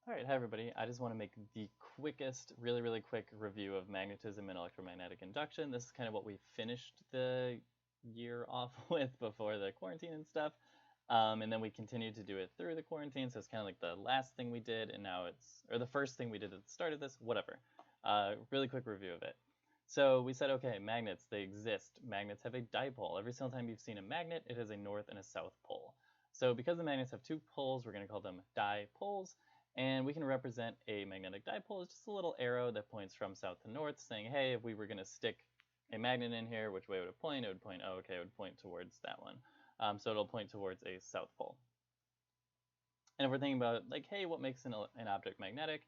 Alright, hi everybody. I just want to make the quickest, really quick review of magnetism and electromagnetic induction. This is kind of what we finished the year off with before the quarantine and stuff. And then we continued to do it through the quarantine, so it's kind of like the last thing we did, and now or the first thing we did at the start of this, whatever. Really quick review of it. So we said, okay, magnets, they exist. Magnets have a dipole. Every single time you've seen a magnet, it has a north and a south pole. So because the magnets have two poles, we're going to call them dipoles. And we can represent a magnetic dipole as just a little arrow that points from south to north, saying, hey, if we were going to stick a magnet in here, which way would it point? It would point, oh, okay, it would point towards that one. So it'll point towards a south pole. And if we're thinking about, like, hey, what makes an object magnetic?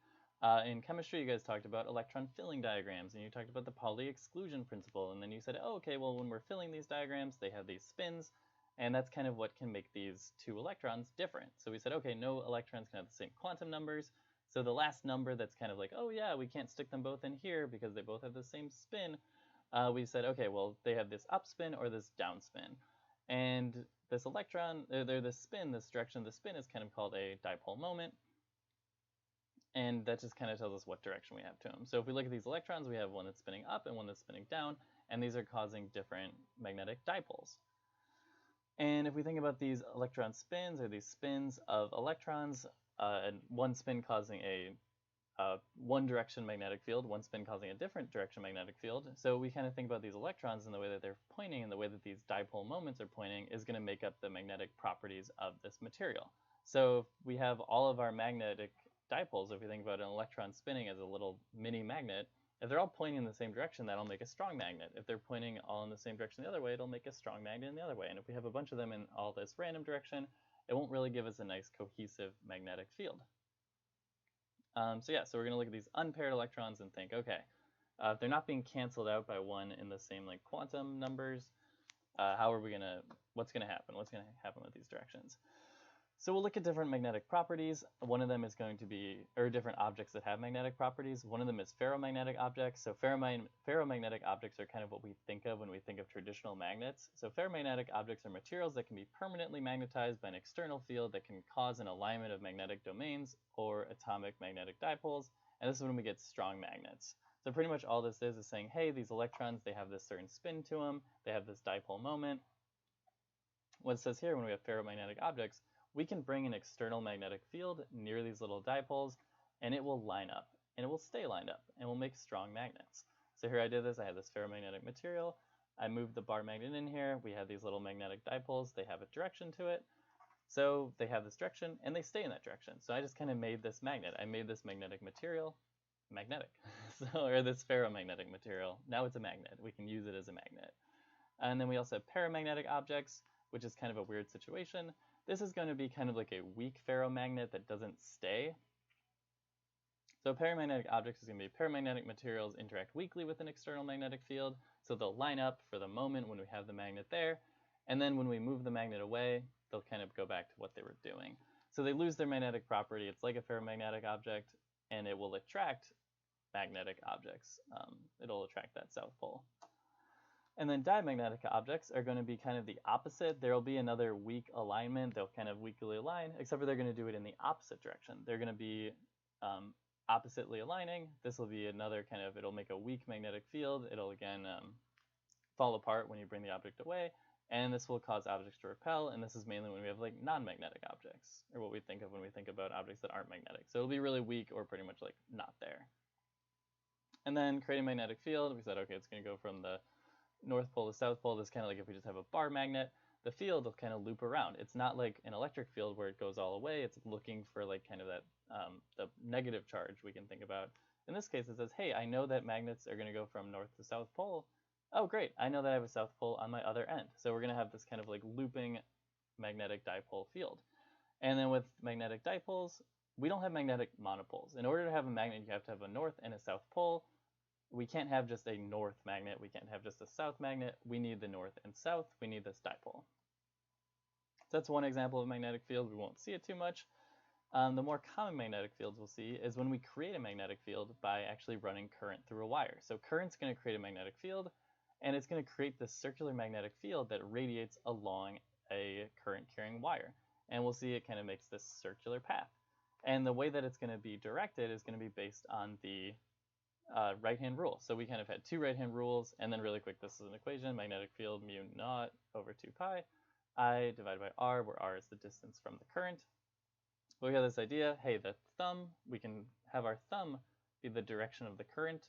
In chemistry, you guys talked about electron filling diagrams, and you talked about the Pauli exclusion principle. And then you said, oh, okay, well, when we're filling these diagrams, they have these spins. And that's kind of what can make these two electrons different. So we said, okay, no electrons can have the same quantum numbers. So the last number that's kind of like, oh yeah, we can't stick them both in here because they both have the same spin. We said, okay, well, they have this up spin or this down spin. And this electron, this spin, this direction of the spin is kind of called a dipole moment. And that just kind of tells us what direction we have to them. So if we look at these electrons, we have one that's spinning up and one that's spinning down. And these are causing different magnetic dipoles. And if we think about these electron spins, or these spins of electrons, and one spin causing a one direction magnetic field, one spin causing a different direction magnetic field. So we kind of think about these electrons and the way that they're pointing and the way that these dipole moments are pointing is going to make up the magnetic properties of this material. So if we have all of our magnetic dipoles, if we think about an electron spinning as a little mini magnet, if they're all pointing in the same direction, that'll make a strong magnet. If they're pointing all in the same direction the other way, it'll make a strong magnet in the other way. And if we have a bunch of them in all this random direction, it won't really give us a nice cohesive magnetic field. So we're going to look at these unpaired electrons and think, okay, if they're not being canceled out by one in the same like quantum numbers, what's going to happen? What's going to happen with these directions? So we'll look at different magnetic properties. One of them is going to be, or different objects that have magnetic properties. One of them is ferromagnetic objects. So ferromagnetic objects are kind of what we think of when we think of traditional magnets. So ferromagnetic objects are materials that can be permanently magnetized by an external field that can cause an alignment of magnetic domains or atomic magnetic dipoles. And this is when we get strong magnets. So pretty much all this is saying, hey, these electrons, they have this certain spin to them. They have this dipole moment. What it says here, when we have ferromagnetic objects, we can bring an external magnetic field near these little dipoles, and it will line up, and it will stay lined up, and will make strong magnets. So here I did this. I had this ferromagnetic material. I moved the bar magnet in here. We have these little magnetic dipoles. They have a direction to it. So they have this direction, and they stay in that direction. So I just kind of made this magnet. I made this magnetic material magnetic, or this ferromagnetic material. Now it's a magnet. We can use it as a magnet. And then we also have paramagnetic objects, which is kind of a weird situation. This is going to be kind of like a weak ferromagnet that doesn't stay. So paramagnetic objects is going to be paramagnetic materials interact weakly with an external magnetic field. So they'll line up for the moment when we have the magnet there. And then when we move the magnet away, they'll kind of go back to what they were doing. So they lose their magnetic property. It's like a ferromagnetic object, and it will attract magnetic objects. It'll attract that south pole. And then diamagnetic objects are going to be kind of the opposite. There will be another weak alignment. They'll kind of weakly align, except for they're going to do it in the opposite direction. They're going to be oppositely aligning. This will be another kind of, it'll make a weak magnetic field. It'll again fall apart when you bring the object away. And this will cause objects to repel. And this is mainly when we have like non-magnetic objects, or what we think of when we think about objects that aren't magnetic. So it'll be really weak or pretty much like not there. And then creating a magnetic field, we said, okay, it's going to go from the north pole to south pole. This kind of like if we just have a bar magnet, the field will kind of loop around. It's not like an electric field where it goes all the way. It's looking for like kind of that the negative charge we can think about. In this case, it says, hey, I know that magnets are going to go from north to south pole. Oh, great. I know that I have a south pole on my other end. So we're going to have this kind of like looping magnetic dipole field. And then with magnetic dipoles, we don't have magnetic monopoles. In order to have a magnet, you have to have a north and a south pole. We can't have just a north magnet. We can't have just a south magnet. We need the north and south. We need this dipole. So that's one example of a magnetic field. We won't see it too much. The more common magnetic fields we'll see is when we create a magnetic field by actually running current through a wire. So current's going to create a magnetic field, and it's going to create this circular magnetic field that radiates along a current carrying wire. And we'll see it kind of makes this circular path. And the way that it's going to be directed is going to be based on the right-hand rule. So we kind of had two right-hand rules, and then really quick, this is an equation, magnetic field mu naught over 2 pi I divided by r, where r is the distance from the current. But we have this idea, hey, the thumb, we can have our thumb be the direction of the current,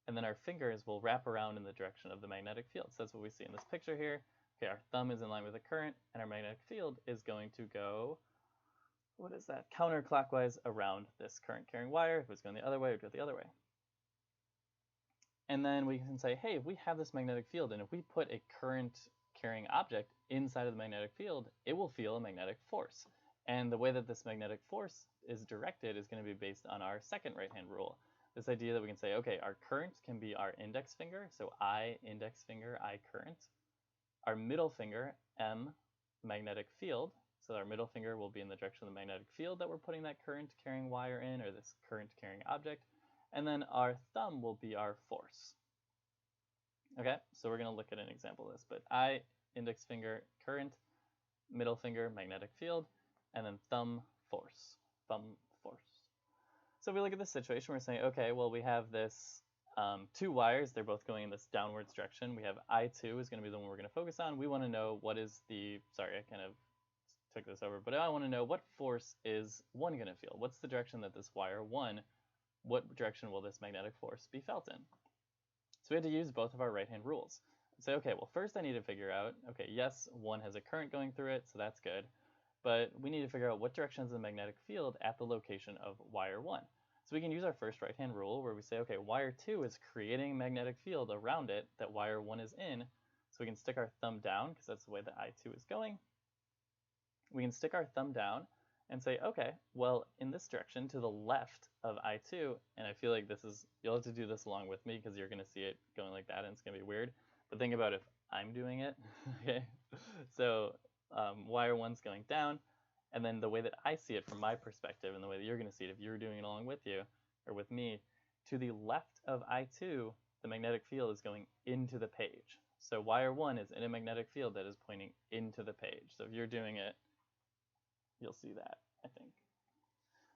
and then our fingers will wrap around in the direction of the magnetic field. So that's what we see in this picture here. Okay, our thumb is in line with the current, and our magnetic field is going to go, what is that, counterclockwise around this current carrying wire. If it was going the other way, it would go the other way. And then we can say, hey, if we have this magnetic field, and if we put a current carrying object inside of the magnetic field, it will feel a magnetic force. And the way that this magnetic force is directed is going to be based on our second right-hand rule. This idea that we can say, okay, our current can be our index finger, so I index finger, I current. Our middle finger, M magnetic field, so our middle finger will be in the direction of the magnetic field that we're putting that current carrying wire in, or this current carrying object. And then our thumb will be our force. Okay, so we're going to look at an example of this, but I index finger, current, middle finger, magnetic field, and then thumb force. So if we look at this situation, we're saying, okay, well, we have this two wires. They're both going in this downwards direction. We have I2 is going to be the one we're going to focus on. We want to know what is the, sorry, I kind of took this over, but I want to know what force is 1 going to feel? What's the direction that this wire 1, what direction will this magnetic force be felt in? So we had to use both of our right-hand rules. Say, okay, well, first I need to figure out, okay, yes, 1 has a current going through it, so that's good. But we need to figure out what direction is the magnetic field at the location of wire 1. So we can use our first right-hand rule where we say, okay, wire 2 is creating a magnetic field around it that wire 1 is in. So we can stick our thumb down, because that's the way that I2 is going. We can stick our thumb down and say, okay, well, in this direction to the left of I2, and I feel like this is, you'll have to do this along with me because you're going to see it going like that and it's going to be weird. But think about if I'm doing it, okay? So wire 1's going down, and then the way that I see it from my perspective and the way that you're going to see it if you're doing it along with you or with me, to the left of I2, the magnetic field is going into the page. So wire 1 is in a magnetic field that is pointing into the page. So if you're doing it, you'll see that, I think.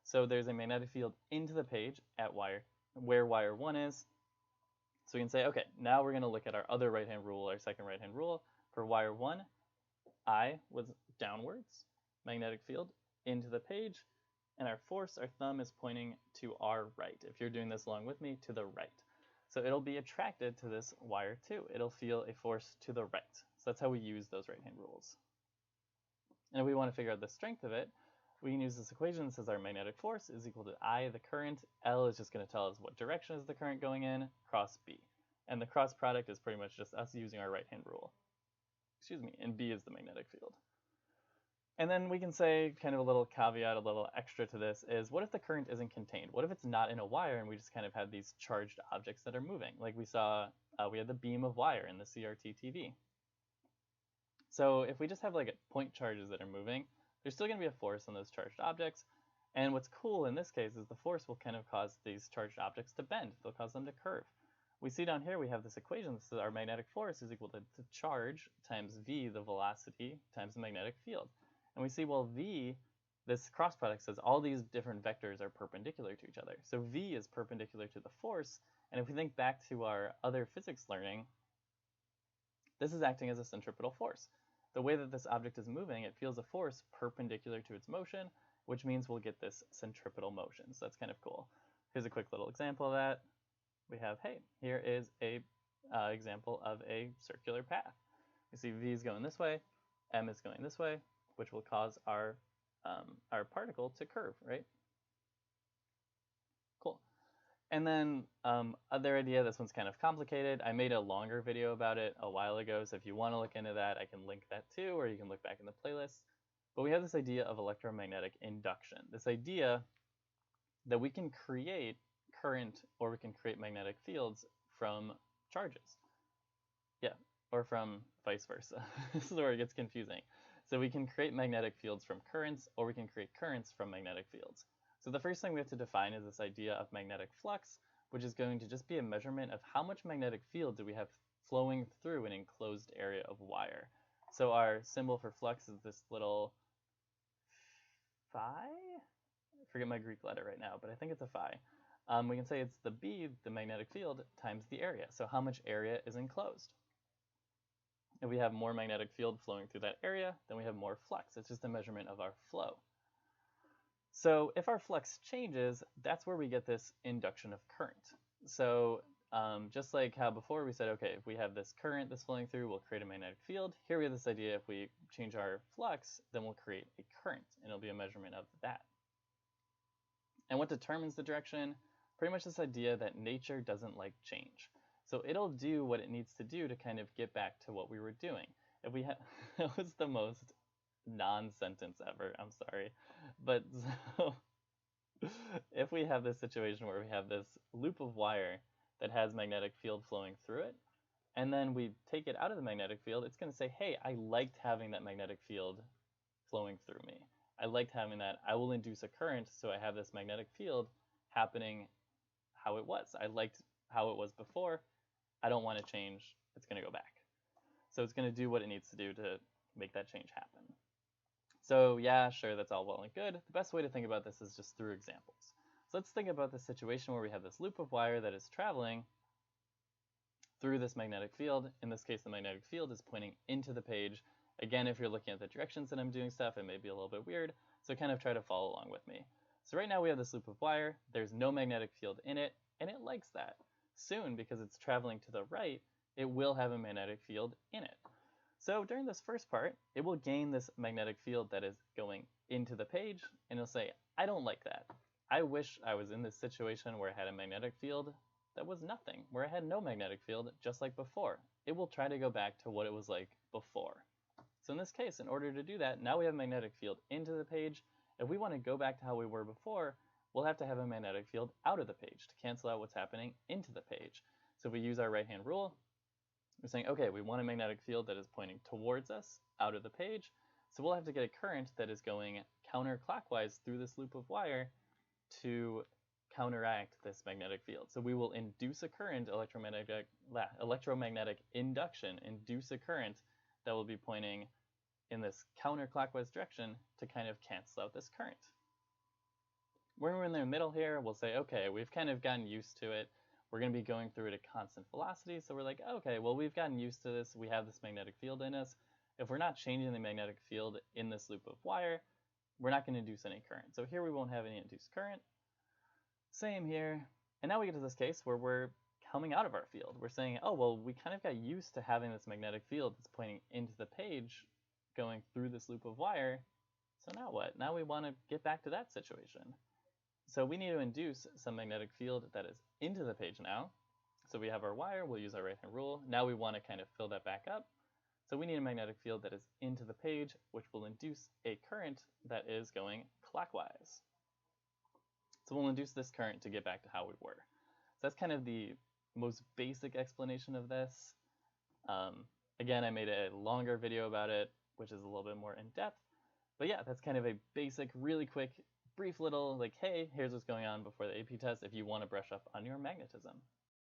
So there's a magnetic field into the page at where wire 1 is. So we can say, okay, now we're going to look at our other right-hand rule, our second right-hand rule. For wire 1, I was downwards, magnetic field into the page, and our force, our thumb, is pointing to our right. If you're doing this along with me, to the right. So it'll be attracted to this wire 2. It'll feel a force to the right. So that's how we use those right-hand rules. And if we want to figure out the strength of it, we can use this equation that says our magnetic force is equal to I, the current. L is just going to tell us what direction is the current going in, cross B. And the cross product is pretty much just us using our right-hand rule. Excuse me, and B is the magnetic field. And then we can say, kind of a little caveat, a little extra to this, is what if the current isn't contained? What if it's not in a wire and we just kind of have these charged objects that are moving? Like we saw, we had the beam of wire in the CRT TV. So if we just have like point charges that are moving, there's still going to be a force on those charged objects. And what's cool in this case is the force will kind of cause these charged objects to bend. They'll cause them to curve. We see down here we have this equation that says our magnetic force is equal to charge times V, the velocity, times the magnetic field. And we see, well, V, this cross product says all these different vectors are perpendicular to each other. So V is perpendicular to the force. And if we think back to our other physics learning, this is acting as a centripetal force. The way that this object is moving, it feels a force perpendicular to its motion, which means we'll get this centripetal motion. So that's kind of cool. Here's a quick little example of that. We have, hey, here is a example of a circular path. You see V is going this way, M is going this way, which will cause our particle to curve, right? Cool. And then other idea, this one's kind of complicated. I made a longer video about it a while ago, so if you want to look into that, I can link that too, or you can look back in the playlist. But we have this idea of electromagnetic induction, this idea that we can create current or we can create magnetic fields from charges. Yeah, or from vice versa. This is where it gets confusing. So we can create magnetic fields from currents, or we can create currents from magnetic fields. So the first thing we have to define is this idea of magnetic flux, which is going to just be a measurement of how much magnetic field do we have flowing through an enclosed area of wire. So our symbol for flux is this little phi? I forget my Greek letter right now, but I think it's a phi. We can say it's the B, the magnetic field, times the area. So how much area is enclosed? If we have more magnetic field flowing through that area, then we have more flux. It's just a measurement of our flow. So if our flux changes, that's where we get this induction of current. So just like how before we said, okay, if we have this current that's flowing through, we'll create a magnetic field. Here we have this idea, if we change our flux, then we'll create a current, and it'll be a measurement of that. And what determines the direction? Pretty much this idea that nature doesn't like change. So it'll do what it needs to do to kind of get back to what we were doing. If we had, that was the most non-sentence ever, I'm sorry. But so if we have this situation where we have this loop of wire that has magnetic field flowing through it, and then we take it out of the magnetic field, it's going to say, hey, I liked having that magnetic field flowing through me. I liked having that. I will induce a current, so I have this magnetic field happening how it was. I liked how it was before. I don't want to change. It's going to go back. So it's going to do what it needs to do to make that change happen. So yeah, sure, that's all well and good. The best way to think about this is just through examples. So let's think about the situation where we have this loop of wire that is traveling through this magnetic field. In this case, the magnetic field is pointing into the page. Again, if you're looking at the directions that I'm doing stuff, it may be a little bit weird, so kind of try to follow along with me. So right now we have this loop of wire. There's no magnetic field in it, and it likes that. Soon, because it's traveling to the right, it will have a magnetic field in it. So during this first part, it will gain this magnetic field that is going into the page, and it'll say, I don't like that. I wish I was in this situation where I had a magnetic field that was nothing, where I had no magnetic field, just like before. It will try to go back to what it was like before. So in this case, in order to do that, now we have a magnetic field into the page. If we want to go back to how we were before, we'll have to have a magnetic field out of the page to cancel out what's happening into the page. So if we use our right-hand rule, we're saying, okay, we want a magnetic field that is pointing towards us, out of the page. So we'll have to get a current that is going counterclockwise through this loop of wire to counteract this magnetic field. So we will induce a current, electromagnetic induction, induce a current that will be pointing in this counterclockwise direction to kind of cancel out this current. When we're in the middle here, we'll say, okay, we've kind of gotten used to it. We're going to be going through it at constant velocity. So we're like, okay, well, we've gotten used to this. We have this magnetic field in us. If we're not changing the magnetic field in this loop of wire, we're not going to induce any current. So here we won't have any induced current. Same here. And now we get to this case where we're coming out of our field. We're saying, oh, well, we kind of got used to having this magnetic field that's pointing into the page going through this loop of wire. So now what? Now we want to get back to that situation. So we need to induce some magnetic field that is into the page now. So we have our wire, we'll use our right-hand rule. Now we want to kind of fill that back up. So we need a magnetic field that is into the page, which will induce a current that is going clockwise. So we'll induce this current to get back to how we were. So that's kind of the most basic explanation of this. Again, I made a longer video about it, which is a little bit more in depth. But yeah, that's kind of a basic, really quick, brief little like, hey, here's what's going on before the AP test if you want to brush up on your magnetism.